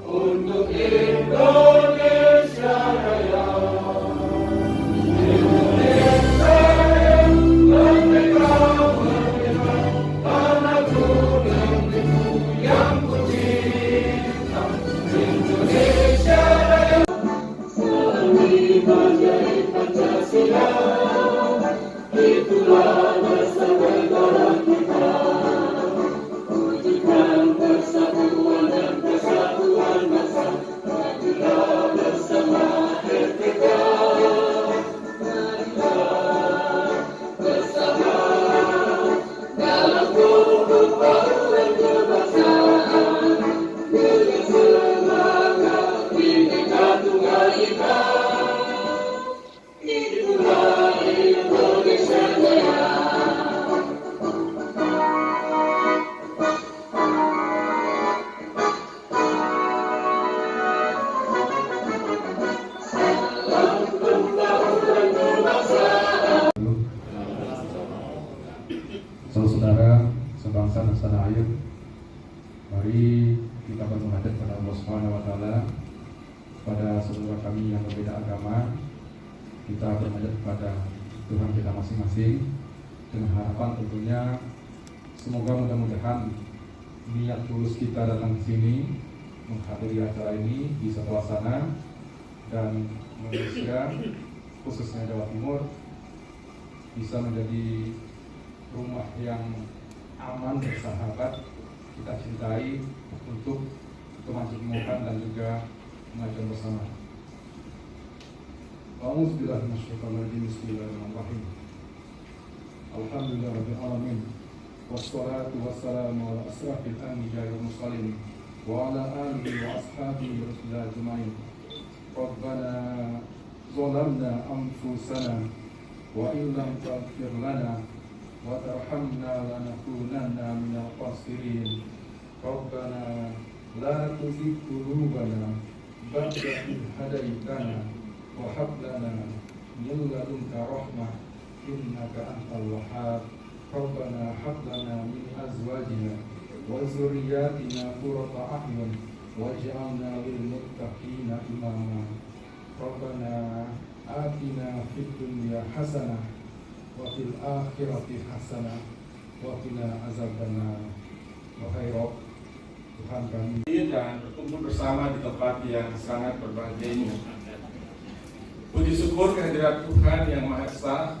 untuk Indonesia Raya. Saudara sebangsa dan setanah air, mari kita bermunajat kepada Allah Subhanahu wa taala. Pada saudara kami yang berbeda agama, kita bermunajat kepada Tuhan kita masing-masing dengan harapan tentunya semoga mudah-mudahan niat tulus kita datang ke sini menghadiri acara ini bisa terlaksana dan Indonesia khususnya Jawa Timur bisa menjadi rumah yang aman, bersahabat, kita cintai untuk kemakmuran dan juga kemajuan bersama. Bismillahirrahmanirrahim. Alhamdulillahirabbil alamin. Wassalatu wassalamu ala asrafil anbiya'i wal mursalin wa ala alihi wa ashabihi rasulillah ajmain. Rabbana zalamna anfusana wa in lam taghfir lana wa tarhamna lanakunanna minal khasirin. Rabbana la tuzigh qulubana ba'da idh hadaytana wa hab lana min ladunka rahmah innaka antal wahhab. Rabbana hab lana min azwajina wa dzurriyyatina qurrata a'yun waj'alna lil muttaqina imama. Rabbana atina fid dunya hasanah wa fil akhirati hasanah wa qina azabannar. Wahai Rabb, Tuhan kami, dan berkumpul bersama di tempat yang sangat berbahagia ini. Puji syukur kehadirat Tuhan yang Maha Esa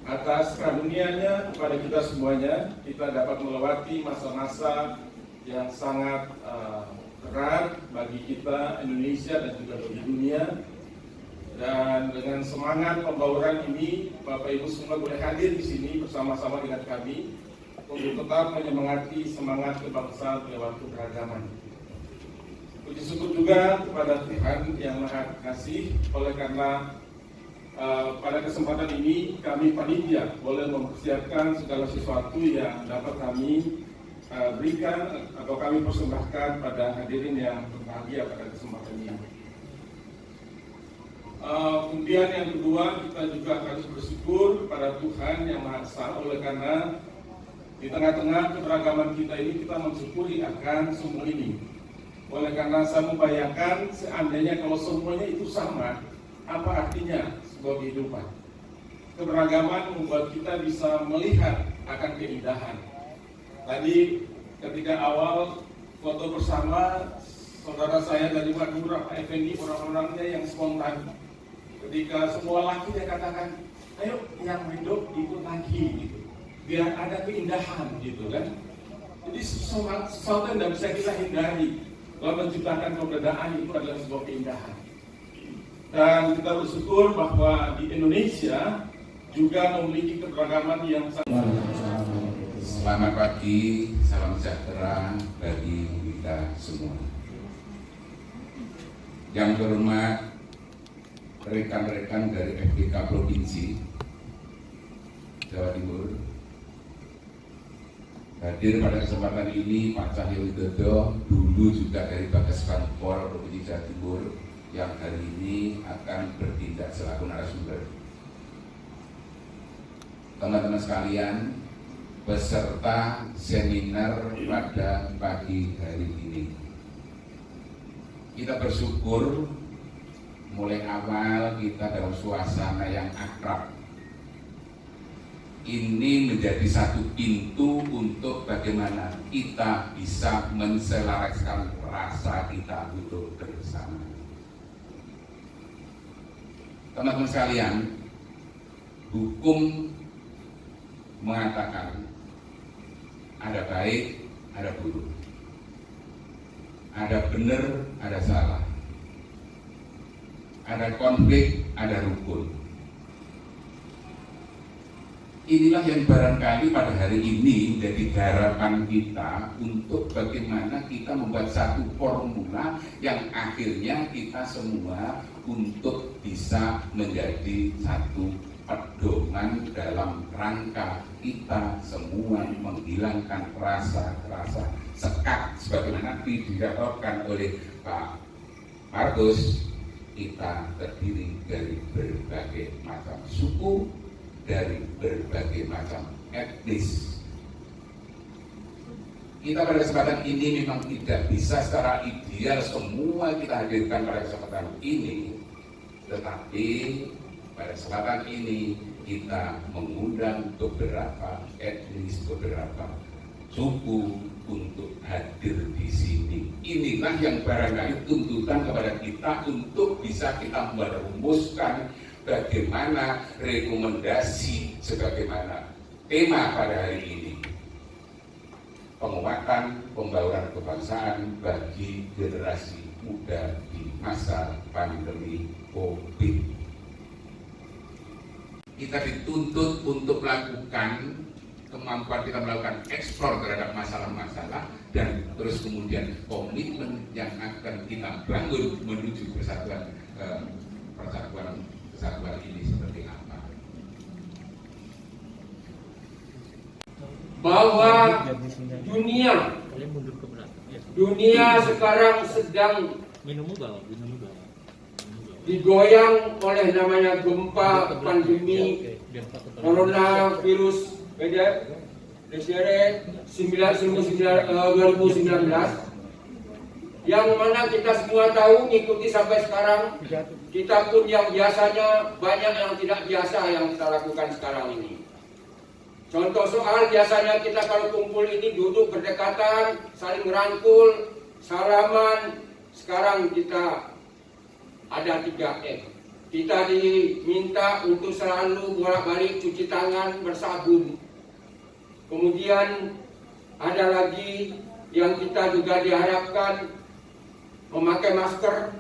atas karunia-Nya kepada kita semuanya. Kita dapat melewati masa-masa yang sangat berat bagi kita Indonesia dan juga bagi dunia. Dan dengan semangat pembauran ini, Bapak Ibu semua boleh hadir di sini bersama-sama dengan kami untuk tetap menyemangati semangat kebangsaan lewat keberagaman. Puji syukur juga kepada Tuhan yang Maha Kasih, oleh karena pada kesempatan ini kami panitia boleh mempersiapkan segala sesuatu yang dapat kami berikan atau kami persembahkan pada hadirin yang berbahagia pada kesempatan ini. Kemudian yang kedua, kita juga harus bersyukur kepada Tuhan yang Maha Esa, oleh karena di tengah-tengah keberagaman kita ini kita mensyukuri akan semua ini. Oleh karena saya membayangkan seandainya kalau semuanya itu sama, apa artinya sebuah kehidupan? Keberagaman membuat kita bisa melihat akan keindahan. Tadi ketika awal foto bersama, saudara saya dari Madura, Pak Effendi, orang-orangnya yang spontan. Ketika semua laki dia katakan, ayo yang hidup ikut lagi gitu, biar ada keindahan gitu kan. Jadi sesuatu yang tidak bisa kita hindari. Kalau menciptakan keberadaan itu adalah sebuah keindahan. Dan kita bersyukur bahwa di Indonesia juga memiliki keberagaman yang sangat. Selamat pagi, salam sejahtera bagi kita semua. Yang terhormat rekan-rekan dari FPK Provinsi Jawa Timur, hadir pada kesempatan ini Pak Cahyo Widodo, dulu juga dari Bagas Kantor Provinsi Jawa Timur, yang hari ini akan bertindak selaku narasumber. Teman-teman sekalian, peserta seminar pada pagi hari ini, Kita bersyukur mulai awal kita dalam suasana yang akrab. Ini menjadi satu pintu untuk bagaimana kita bisa menselaraskan rasa kita untuk bersama. Teman-teman sekalian, hukum mengatakan ada baik, ada buruk, ada benar, ada salah, ada konflik, ada rukun. Inilah yang barangkali pada hari ini menjadi garapan kita untuk bagaimana kita membuat satu formula yang akhirnya kita semua untuk bisa menjadi satu pedoman dalam rangka kita semua menghilangkan rasa-rasa sekat sebagaimana didapatkan oleh Pak Markus. Kita terdiri dari berbagai macam suku, dari berbagai macam etnis. Kita pada kesempatan ini memang tidak bisa secara ideal semua kita hadirkan pada kesempatan ini, tetapi pada kesempatan ini kita mengundang beberapa etnis, beberapa suku untuk hadir di sini. Inilah yang barangkali tuntutan kepada kita untuk bisa kita merumuskan bagaimana rekomendasi sebagaimana tema pada hari ini, penguatan pembauran kebangsaan bagi generasi muda di masa pandemi COVID. Kita dituntut untuk melakukan kemampuan kita melakukan eksplor terhadap masalah-masalah dan terus kemudian komitmen yang akan kita bangun menuju persatuan kesatuan ini seperti apa. Bahwa dunia sekarang sedang digoyang oleh namanya gempa pandemi coronavirus 2019, yang mana kita semua tahu mengikuti sampai sekarang. Kita pun yang biasanya banyak yang tidak biasa yang kita lakukan sekarang ini. Contoh soal biasanya kita kalau kumpul ini duduk berdekatan, saling merangkul, salaman. Sekarang kita ada 3M. Kita diminta untuk selalu bolak-balik cuci tangan bersabun. Kemudian ada lagi yang kita juga diharapkan memakai masker.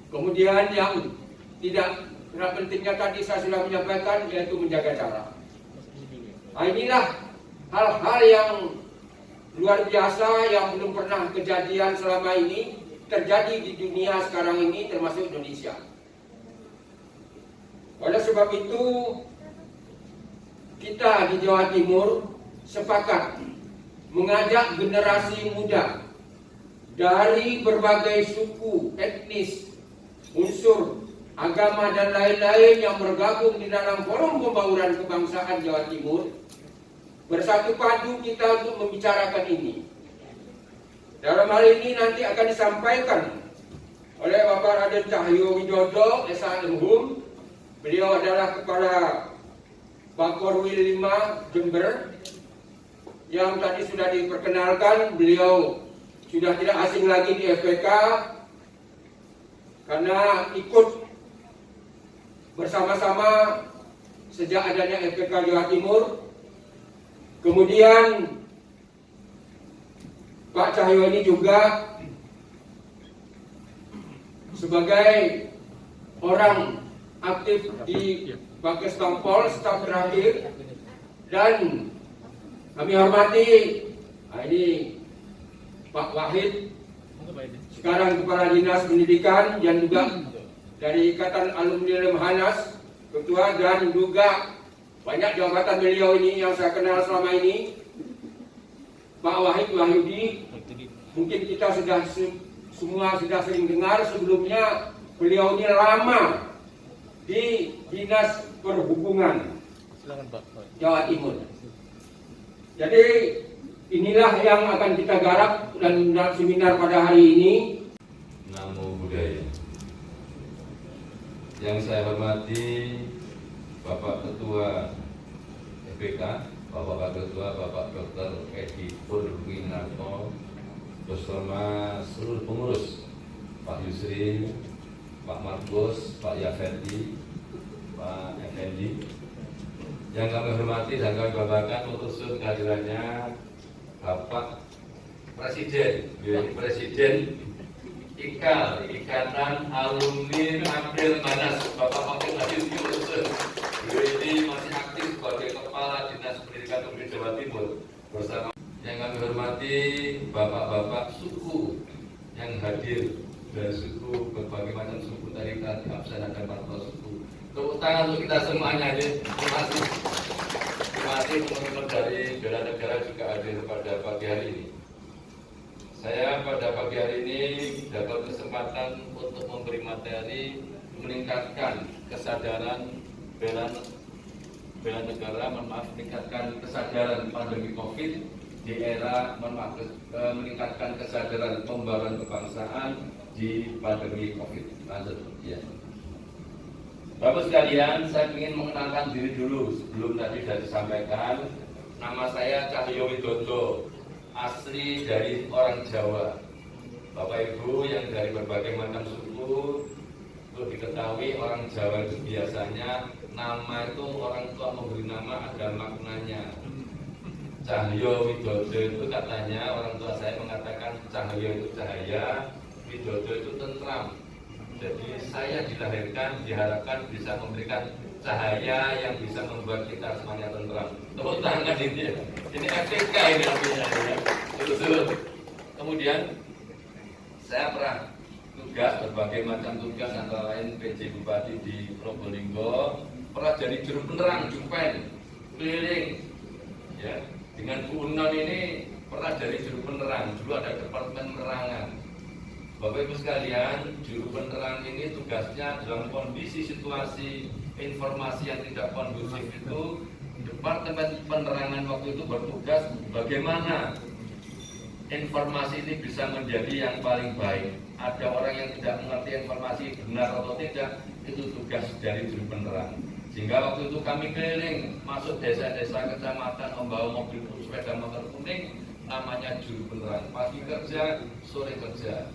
Kemudian yang tidak pentingnya tadi saya sudah menyampaikan, yaitu menjaga jarak. Nah, inilah hal-hal yang luar biasa yang belum pernah kejadian selama ini terjadi di dunia sekarang ini, termasuk Indonesia. Oleh sebab itu, kita di Jawa Timur sepakat mengajak generasi muda dari berbagai suku, etnis, unsur, agama dan lain-lain yang bergabung di dalam forum pembauran kebangsaan Jawa Timur, bersatu padu kita untuk membicarakan ini. Dalam hal ini nanti akan disampaikan oleh Bapak Raden Cahyo Widodo, SHM. Beliau adalah Kepala Bakorwil 5 Jember, yang tadi sudah diperkenalkan. Beliau sudah tidak asing lagi di FPK karena ikut bersama-sama sejak adanya FPK Jawa Timur. Kemudian Pak Cahyo ini juga sebagai orang aktif di Bakes Bangpol, staf terakhir, dan kami hormati ini Pak Wahid, sekarang Kepala Dinas Pendidikan, dan juga dari Ikatan Alumni Lemhanas, Ketua, dan juga banyak jabatan beliau ini yang saya kenal selama ini. Pak Wahid Wahyudi, mungkin kita sudah semua sudah sering dengar sebelumnya. Beliau ini lama di Dinas Perhubungan Jawa Timur. Jadi Inilah yang akan kita garap dan seminar pada hari ini. Namo Buddhaya. Yang saya hormati Bapak Ketua FPK, Bapak Ketua Bapak Dr. Edi Purwinarto, bersama seluruh pengurus, Pak Yusri, Pak Markus, Pak Yafendi, Pak Effendi. Yang kami hormati dan kami banggakan untuk kehadirannya Bapak Presiden Ikatan Alumni April Manas, Bapak Wakil Hadir Yusuf. Beliau ini masih aktif sebagai Kepala Dinas Pendidikan Provinsi Jawa Timur bersama. Yang kami hormati bapak-bapak suku yang hadir dari suku, berbagai macam suku tadi absen ada 14 suku. Tepuk tangan untuk kita semuanya. Terima kasih. Terima kasih teman-teman dari bela negara juga hadir pada pagi hari ini. Saya pada pagi hari ini dapat kesempatan untuk memberi materi meningkatkan kesadaran bela negara, meningkatkan kesadaran pandemi COVID di era meningkatkan kesadaran pembangunan kebangsaan di pandemi COVID. Lanjut, ya. Bapak sekalian, saya ingin mengenalkan diri dulu sebelum tadi sudah disampaikan. Nama saya Cahyo Widodo, asli dari orang Jawa. Bapak Ibu yang dari berbagai macam suku, perlu diketahui orang Jawa itu biasanya nama itu orang tua memberi nama ada maknanya. Cahyo Widodo itu katanya orang tua saya mengatakan Cahyo itu cahaya, Widodo itu tentram. Jadi saya dilahirkan diharapkan bisa memberikan cahaya yang bisa membuat kita semuanya tentram. Tepuk tangan ini ya. Ini FPK ini artinya ya. Betul. Kemudian saya pernah tugas berbagai macam tugas antara lain PJ Bupati di Probolinggo, pernah jadi juru penerang Jupen keliling ya. Dengan Bu Unon ini pernah jadi juru penerang, dulu ada departemen penerangan. Bapak Ibu sekalian, juru penerang ini tugasnya dalam kondisi situasi informasi yang tidak kondusif itu, departemen penerangan waktu itu bertugas bagaimana informasi ini bisa menjadi yang paling baik. Ada orang yang tidak mengerti informasi benar atau tidak, itu tugas dari juru penerang. Sehingga waktu itu kami keliling masuk desa-desa kecamatan membawa mobil sepeda motor kuning, namanya juru penerang. Pagi kerja, sore kerja.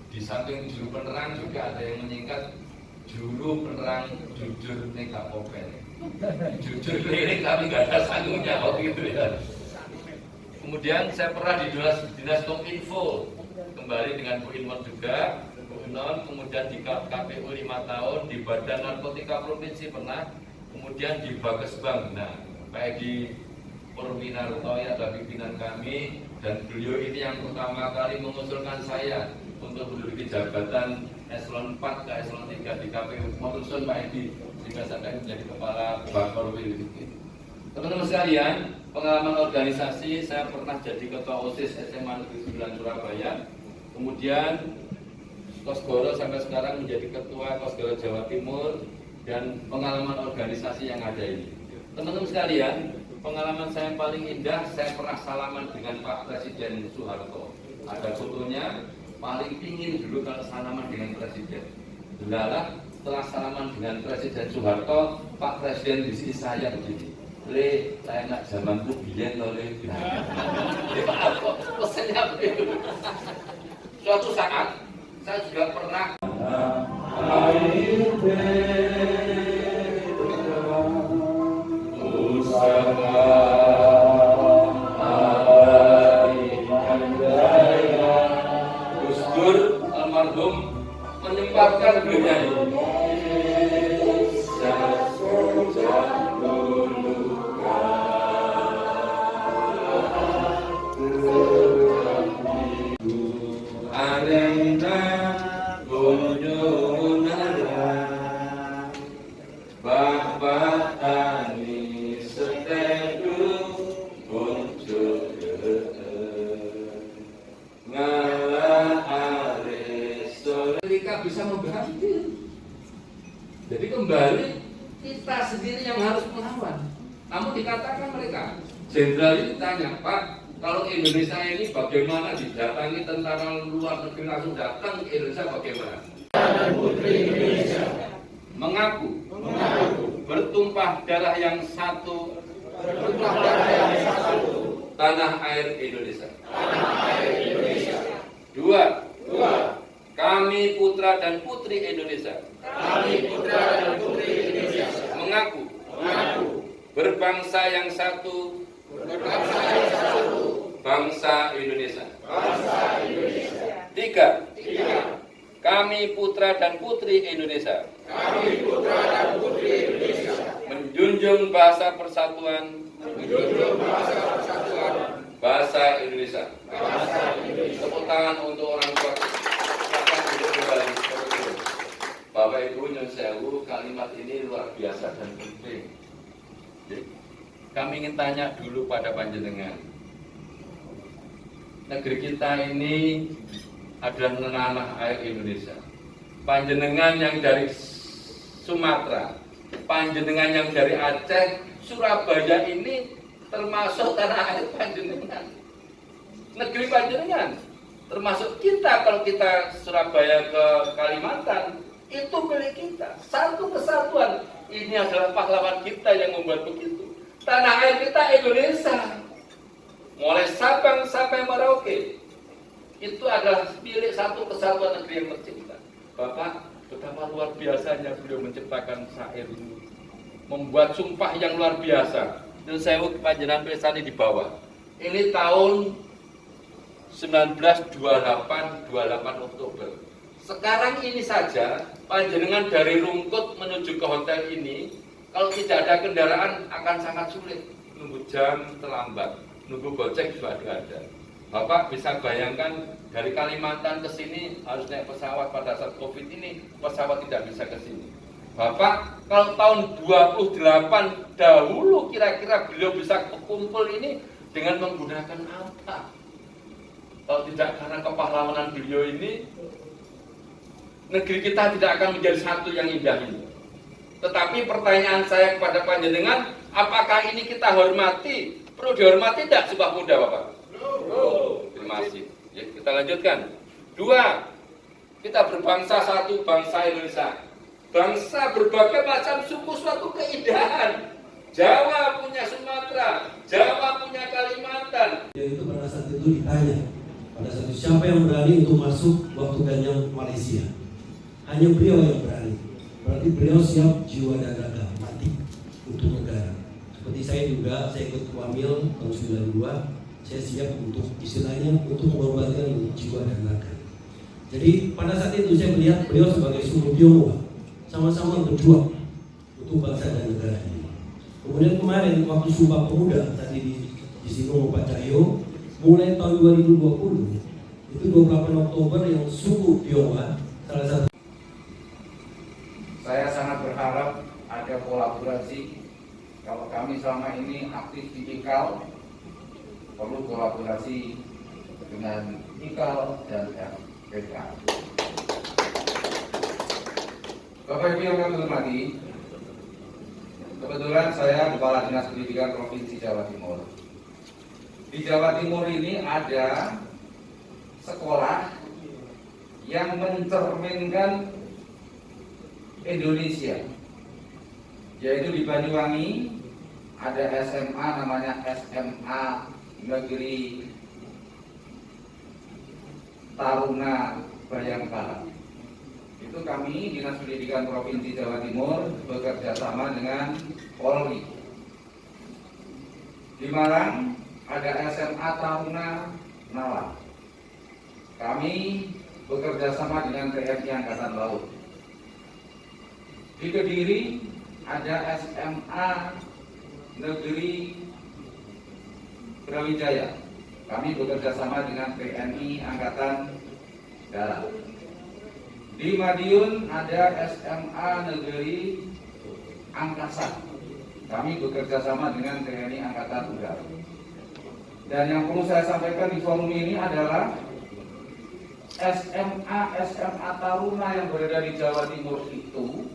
Di samping juru penerang juga ada yang menyingkat juru penerang jujur nih kapopen. Jujur ini kami nggak ada sanggungnya waktu itu ya. Kemudian saya pernah di dinas Kominfo, kembali dengan Bu Inwon juga, Bu Inon, kemudian di KPU 5 tahun, di Badan Narkotika Provinsi pernah, kemudian di Bagesbang. Nah, Pak Edi Purwinarto adalah pimpinan kami, dan beliau ini yang pertama kali mengusulkan saya untuk menduduki jabatan eselon 4 ke eselon 3 di KPU. Mengusul Pak Edi sehingga saya menjadi kepala Bakorwil. Teman-teman sekalian, pengalaman organisasi, saya pernah jadi ketua OSIS SMA Negeri 9 Surabaya. Kemudian Kosgoro sampai sekarang menjadi ketua Kosgoro Jawa Timur, dan pengalaman organisasi yang ada ini. Teman-teman sekalian, pengalaman saya yang paling indah, saya pernah salaman dengan Pak Presiden Soeharto. Ada fotonya. Paling pingin dulu kalau salaman dengan presiden. Lalu setelah salaman dengan Presiden Soeharto, Pak Presiden di sisi saya begini, le, saya nak zamanku biyen loh le. Pak kok pesannya begitu. Suatu saat saya juga pernah almarhum menyempatkan bernyanyi arena gununara Bapak Ani Setedu muncul mereka bisa membantu. Jadi kembali kita sendiri yang harus melawan. Namun dikatakan mereka, jenderal ini tanya, Pak, Kalau Indonesia ini bagaimana didatangi tentara luar negeri langsung datang ke Indonesia bagaimana? Mengaku bertumpah darah yang satu, tanah air Indonesia. Dua, kami putra dan putri Indonesia. Mengaku berbangsa yang satu, bangsa Indonesia. Tiga, kami putra dan putri Indonesia. Menjunjung bahasa persatuan, bahasa Indonesia. Tepuk tangan untuk orang tua. Silakan duduk kembali. Bapak Ibu nyun sewu, kalimat ini luar biasa dan penting. Kami ingin tanya dulu pada panjenengan. Negeri kita ini adalah tanah air Indonesia. Panjenengan yang dari Sumatera, panjenengan yang dari Aceh, Surabaya ini termasuk tanah air panjenengan. Negeri panjenengan, termasuk kita. Kalau kita Surabaya ke Kalimantan, itu milik kita. Satu kesatuan. Ini adalah pahlawan kita yang membuat begitu. Tanah air kita Indonesia. Mulai Sabang sampai Merauke, itu adalah milik satu kesatuan negeri yang tercipta. Bapak, betapa luar biasanya beliau menciptakan syair ini, membuat sumpah yang luar biasa. Dan saya panjenengan tulisannya di bawah. Ini tahun 1928 Oktober. Sekarang ini saja panjenengan dari Rungkut menuju ke hotel ini, kalau tidak ada kendaraan akan sangat sulit. Nunggu jam terlambat, nunggu gojek juga ada. Bapak bisa bayangkan dari Kalimantan ke sini harus naik pesawat pada saat Covid ini, pesawat tidak bisa ke sini. Bapak, kalau tahun 28 dahulu kira-kira beliau bisa kumpul ini dengan menggunakan apa? Kalau tidak karena kepahlawanan beliau ini, negeri kita tidak akan menjadi satu yang indah ini. Tetapi pertanyaan saya kepada panjenengan, apakah ini kita hormati? Perlu dihormati tidak Sumpah Pemuda, Bapak? Terima kasih. Ya, kita lanjutkan. Dua, kita berbangsa satu, bangsa Indonesia. Bangsa berbagai macam suku, suatu keindahan. Jawa punya Sumatera, Jawa punya Kalimantan. Itu pada saat itu ditanya, pada saat itu siapa yang berani untuk masuk waktu Ganyang Malaysia? Hanya beliau yang berani. Berarti beliau siap jiwa dan raga mati untuk negara. Seperti saya juga, saya ikut Wamil tahun 92. Saya siap untuk istilahnya untuk mengorbankan jiwa dan raga. Jadi pada saat itu saya melihat beliau sebagai sumber Tionghoa, sama-sama berjuang untuk bangsa dan negara ini. Kemudian kemarin waktu Sumpah Pemuda tadi di Sino Pak Cahyo, mulai tahun 2020 itu 28 Oktober yang suku Tionghoa salah satu. Saya sangat berharap ada kolaborasi. Kalau kami selama ini aktif di IKAL, perlu kolaborasi dengan IKAL dan FPK. Bapak Ibu yang kami hormati, kebetulan saya Kepala Dinas Pendidikan Provinsi Jawa Timur. Di Jawa Timur ini ada sekolah yang mencerminkan Indonesia, yaitu di Banyuwangi ada SMA namanya SMA Negeri Taruna Bayangkara. Itu kami Dinas Pendidikan Provinsi Jawa Timur bekerja sama dengan Polri. Di Malang ada SMA Taruna Nalang. Kami bekerja sama dengan TNI Angkatan Laut. Di Kediri ada SMA Negeri Brawijaya. Kami bekerja sama dengan TNI Angkatan Darat. Di Madiun ada SMA Negeri Angkasa. Kami bekerja sama dengan TNI Angkatan Udara. Dan yang perlu saya sampaikan di forum ini adalah SMA Taruna yang berada di Jawa Timur itu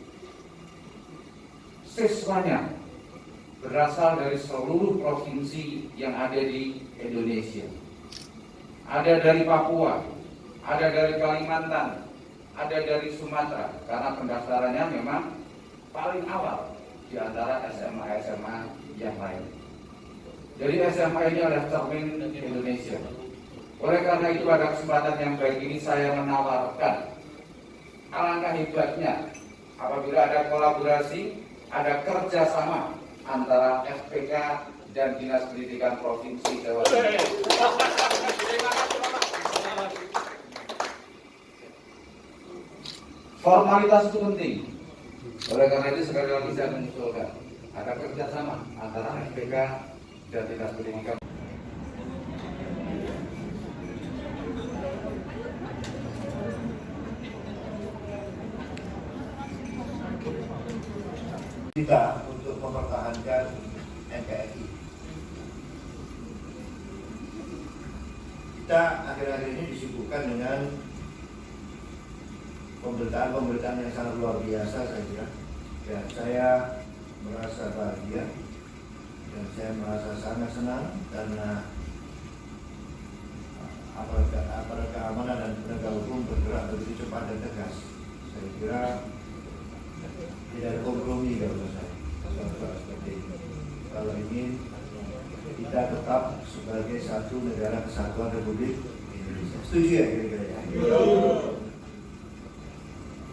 siswanya berasal dari seluruh provinsi yang ada di Indonesia. Ada dari Papua, ada dari Kalimantan, ada dari Sumatera, karena pendaftarannya memang paling awal di antara SMA-SMA yang lain. Jadi SMA ini adalah cermin Indonesia. Oleh karena itu pada kesempatan yang baik ini saya menawarkan, alangkah hebatnya apabila ada kolaborasi, ada kerjasama antara FPK dan Dinas Pendidikan Provinsi Jawa Timur. Formalitas itu penting. Oleh karena itu sekali lagi saya mengusulkan ada kerjasama antara FPK dan Dinas Pendidikan. Kita untuk mempertahankan NKRI. Kita akhir-akhir ini disibukkan dengan pemberitaan yang sangat luar biasa, saya kira. Dan saya merasa bahagia dan saya merasa sangat senang karena aparat keamanan dan penegak hukum bergerak begitu cepat dan tegas. Saya kira tidak ada kompromi kalau saya soal seperti ini. Kalau ingin kita tetap sebagai satu negara kesatuan Republik Indonesia. Setuju ya kira-kira ya?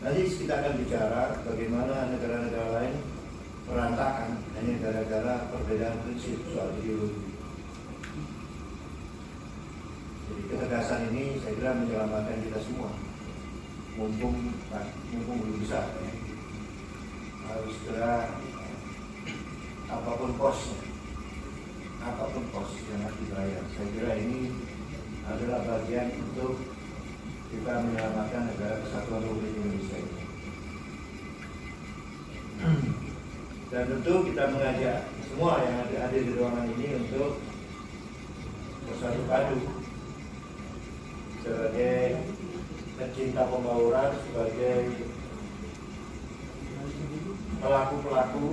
Nanti kita akan bicara bagaimana negara-negara lain berantakan hanya gara-gara perbedaan prinsip soal ideologi. Jadi ketegasan ini saya kira menyelamatkan kita semua. Mumpung belum bisa. Ya. Harus segera apapun kos yang harus dibayar. Saya kira ini adalah bagian untuk kita menyelamatkan negara kesatuan Republik Indonesia ini. Dan tentu kita mengajak semua yang ada di ruangan ini untuk bersatu padu sebagai pecinta pembauran, sebagai pelaku-pelaku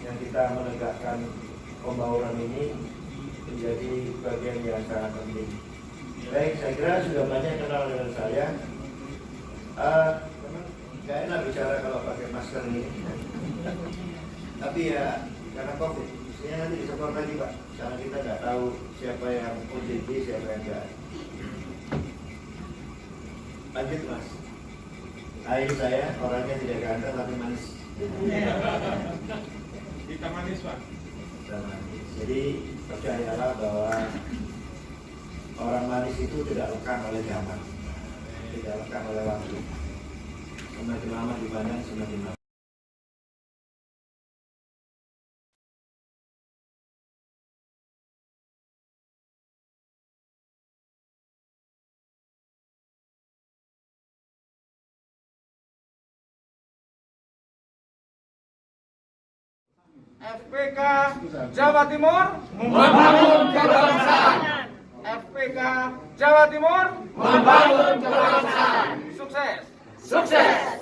yang kita menegakkan pembauran ini menjadi bagian yang sangat penting. Baik, saya kira sudah banyak kenal dengan saya. Gak enak bicara kalau pakai masker ini. Tapi ya karena COVID, mestinya nanti disetor lagi Pak. Karena kita nggak tahu siapa yang OJT, siapa yang enggak. Lanjut Mas. Hai, saya orangnya tidak ganteng tapi manis. Kita manis Pak. Kita manis. Jadi percayalah bahwa orang manis itu tidak lekang oleh zaman, tidak lekang oleh waktu. Semakin lama dipandang semakin lama. FPK Jawa Timur Membangun kebangsaan. FPK Jawa Timur Membangun kebangsaan. sukses. Sukses.